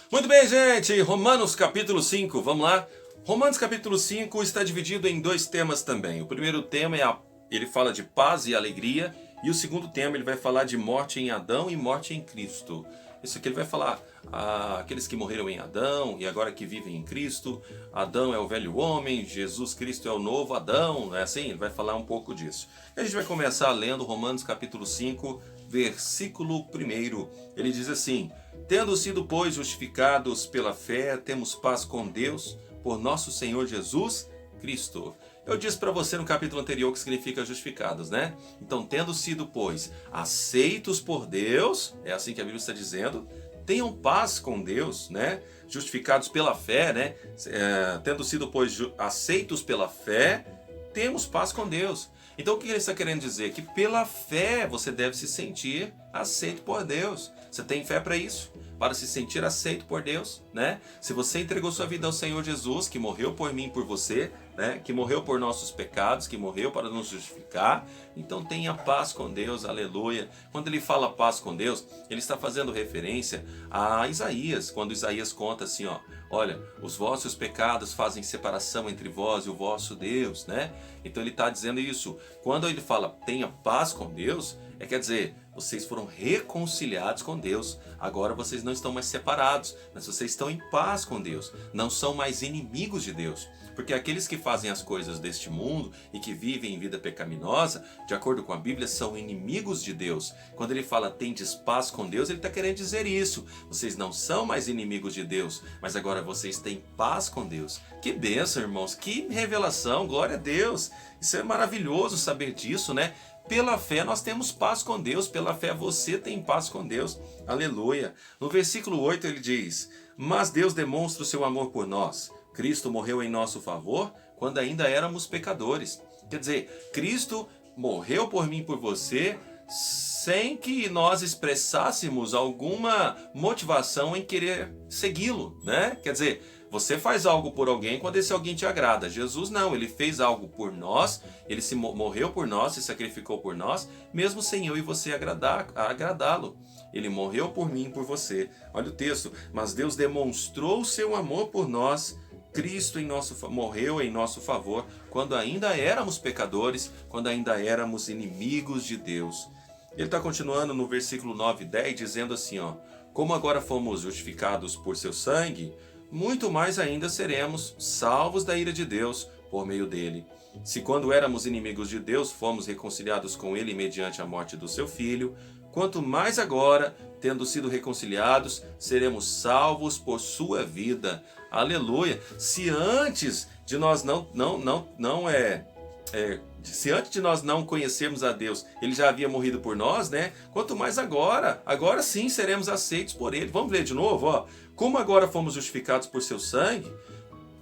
Muito bem, gente. Romanos capítulo 5, vamos lá? Romanos capítulo 5 está dividido em dois temas também. O primeiro tema ele fala de paz e alegria. E o segundo tema ele vai falar de morte em Adão e morte em Cristo. Isso aqui ele vai falar aqueles que morreram em Adão e agora que vivem em Cristo. Adão é o velho homem, Jesus Cristo é o novo Adão, não é assim? Ele vai falar um pouco disso. E a gente vai começar lendo Romanos capítulo 5, versículo 1. Ele diz assim: tendo sido, pois, justificados pela fé, temos paz com Deus, por nosso Senhor Jesus Cristo. Eu disse para você no capítulo anterior que significa justificados, né? Então, tendo sido, pois, aceitos por Deus, é assim que a Bíblia está dizendo, tenham paz com Deus, né? Justificados pela fé, né? Tendo sido, pois, aceitos pela fé, temos paz com Deus. Então, o que ele está querendo dizer? Que pela fé você deve se sentir aceito por Deus. Você tem fé para isso? Para se sentir aceito por Deus, né? Se você entregou sua vida ao Senhor Jesus, que morreu por mim e por você, né? Que morreu por nossos pecados, que morreu para nos justificar, então tenha paz com Deus, aleluia. Quando ele fala paz com Deus, ele está fazendo referência a Isaías, quando Isaías conta assim, ó: olha, os vossos pecados fazem separação entre vós e o vosso Deus, né? Então ele está dizendo isso. Quando ele fala tenha paz com Deus, quer dizer, vocês foram reconciliados com Deus. Agora vocês não estão mais separados, mas vocês estão em paz com Deus. Não são mais inimigos de Deus. Porque aqueles que fazem as coisas deste mundo e que vivem em vida pecaminosa, de acordo com a Bíblia, são inimigos de Deus. Quando ele fala tendes paz com Deus, ele está querendo dizer isso. Vocês não são mais inimigos de Deus, mas agora vocês têm paz com Deus. Que bênção, irmãos, que revelação, glória a Deus. Isso é maravilhoso saber disso, né? Pela fé nós temos paz com Deus, pela fé você tem paz com Deus, aleluia. No versículo 8 ele diz: mas Deus demonstra o seu amor por nós. Cristo morreu em nosso favor quando ainda éramos pecadores. Quer dizer, Cristo morreu por mim e por você sem que nós expressássemos alguma motivação em querer segui-lo, né? Quer dizer, você faz algo por alguém quando esse alguém te agrada. Jesus não, ele fez algo por nós, ele morreu por nós, se sacrificou por nós, mesmo sem eu e você agradá-lo. Ele morreu por mim e por você. Olha o texto: mas Deus demonstrou o seu amor por nós. Cristo morreu em nosso favor quando ainda éramos pecadores, quando ainda éramos inimigos de Deus. Ele está continuando no versículo 9 e 10 dizendo assim, ó: como agora fomos justificados por seu sangue, muito mais ainda seremos salvos da ira de Deus por meio dele. Se quando éramos inimigos de Deus fomos reconciliados com ele mediante a morte do seu filho, quanto mais agora, tendo sido reconciliados, seremos salvos por sua vida. Aleluia! Se antes de nós se antes de nós não conhecermos a Deus, ele já havia morrido por nós, né? Quanto mais agora sim seremos aceitos por ele. Vamos ler de novo, ó. Como agora fomos justificados por seu sangue,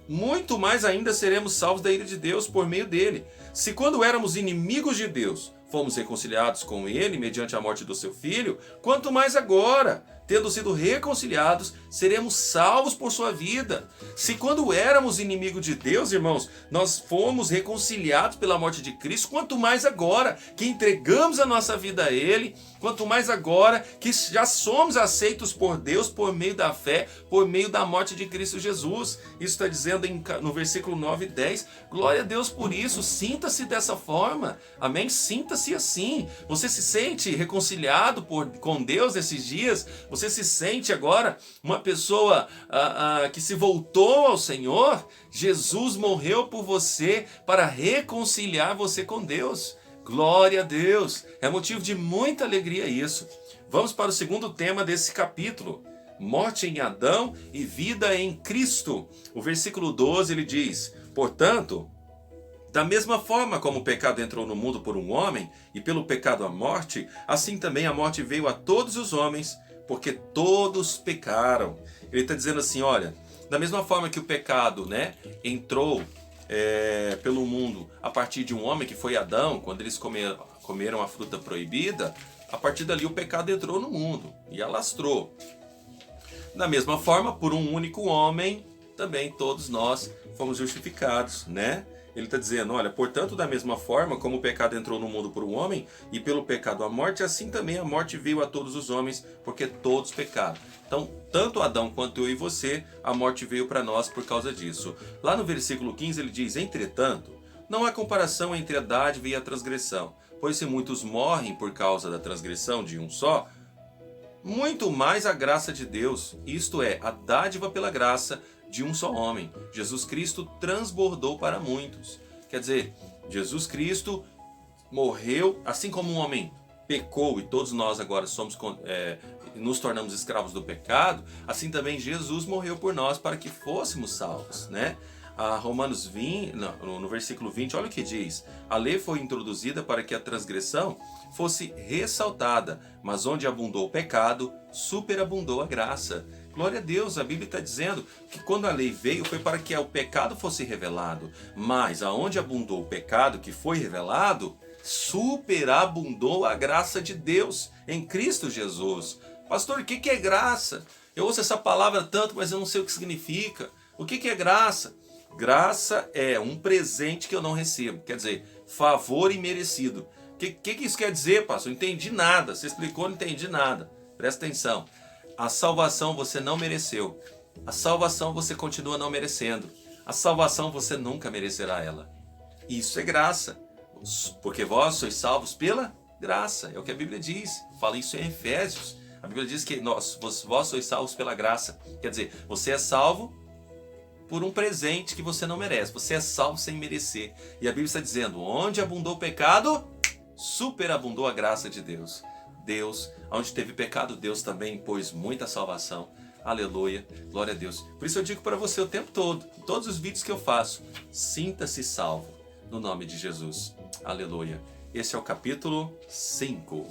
muito mais ainda seremos salvos da ira de Deus por meio dele. Se quando éramos inimigos de Deus, fomos reconciliados com ele mediante a morte do seu filho, quanto mais agora, tendo sido reconciliados, seremos salvos por sua vida. Se quando éramos inimigos de Deus, irmãos, nós fomos reconciliados pela morte de Cristo, quanto mais agora que entregamos a nossa vida a ele, quanto mais agora que já somos aceitos por Deus por meio da fé, por meio da morte de Cristo Jesus. Isso está dizendo no versículo 9 e 10. Glória a Deus por isso. Sinta-se dessa forma. Amém? Sinta-se assim. Você se sente reconciliado com Deus nesses dias? Você se sente agora uma pessoa que se voltou ao Senhor? Jesus morreu por você para reconciliar você com Deus. Glória a Deus! É motivo de muita alegria isso. Vamos para o segundo tema desse capítulo: morte em Adão e vida em Cristo. O versículo 12 ele diz: portanto, da mesma forma como o pecado entrou no mundo por um homem, e pelo pecado a morte, assim também a morte veio a todos os homens, porque todos pecaram. Ele está dizendo assim, olha, da mesma forma que o pecado, né, entrou pelo mundo a partir de um homem que foi Adão, quando eles comeram a fruta proibida, a partir dali o pecado entrou no mundo e alastrou. Da mesma forma, por um único homem, também todos nós fomos justificados, né? Ele está dizendo, olha, portanto, da mesma forma como o pecado entrou no mundo por um homem, e pelo pecado a morte, assim também a morte veio a todos os homens, porque todos pecaram. Então, tanto Adão quanto eu e você, a morte veio para nós por causa disso. Lá no versículo 15 ele diz, entretanto, não há comparação entre a dádiva e a transgressão, pois se muitos morrem por causa da transgressão de um só, muito mais a graça de Deus, isto é, a dádiva pela graça de um só homem. Jesus Cristo transbordou para muitos. Quer dizer, Jesus Cristo morreu, assim como um homem pecou e todos nós agora nos tornamos escravos do pecado, assim também Jesus morreu por nós para que fôssemos salvos, né? Romanos 20, no versículo 20, olha o que diz. A lei foi introduzida para que a transgressão fosse ressaltada, mas onde abundou o pecado, superabundou a graça. Glória a Deus, a Bíblia está dizendo que quando a lei veio foi para que o pecado fosse revelado, mas aonde abundou o pecado que foi revelado, superabundou a graça de Deus em Cristo Jesus. Pastor, o que é graça? Eu ouço essa palavra tanto, mas eu não sei o que significa. O que é graça? Graça é um presente que eu não recebo, quer dizer, favor imerecido. O que isso quer dizer, pastor? Não entendi nada, você explicou, não entendi nada. Presta atenção, a salvação você não mereceu, a salvação você continua não merecendo, a salvação você nunca merecerá ela. Isso é graça, porque vós sois salvos pela graça, é o que a Bíblia diz, fala isso em Efésios. A Bíblia diz que vós sois salvos pela graça, quer dizer, você é salvo por um presente que você não merece. Você é salvo sem merecer. E a Bíblia está dizendo, onde abundou o pecado, superabundou a graça de Deus. Deus, onde teve pecado, Deus também impôs muita salvação. Aleluia, glória a Deus. Por isso eu digo para você o tempo todo, em todos os vídeos que eu faço, sinta-se salvo, no nome de Jesus. Aleluia. Esse é o capítulo 5.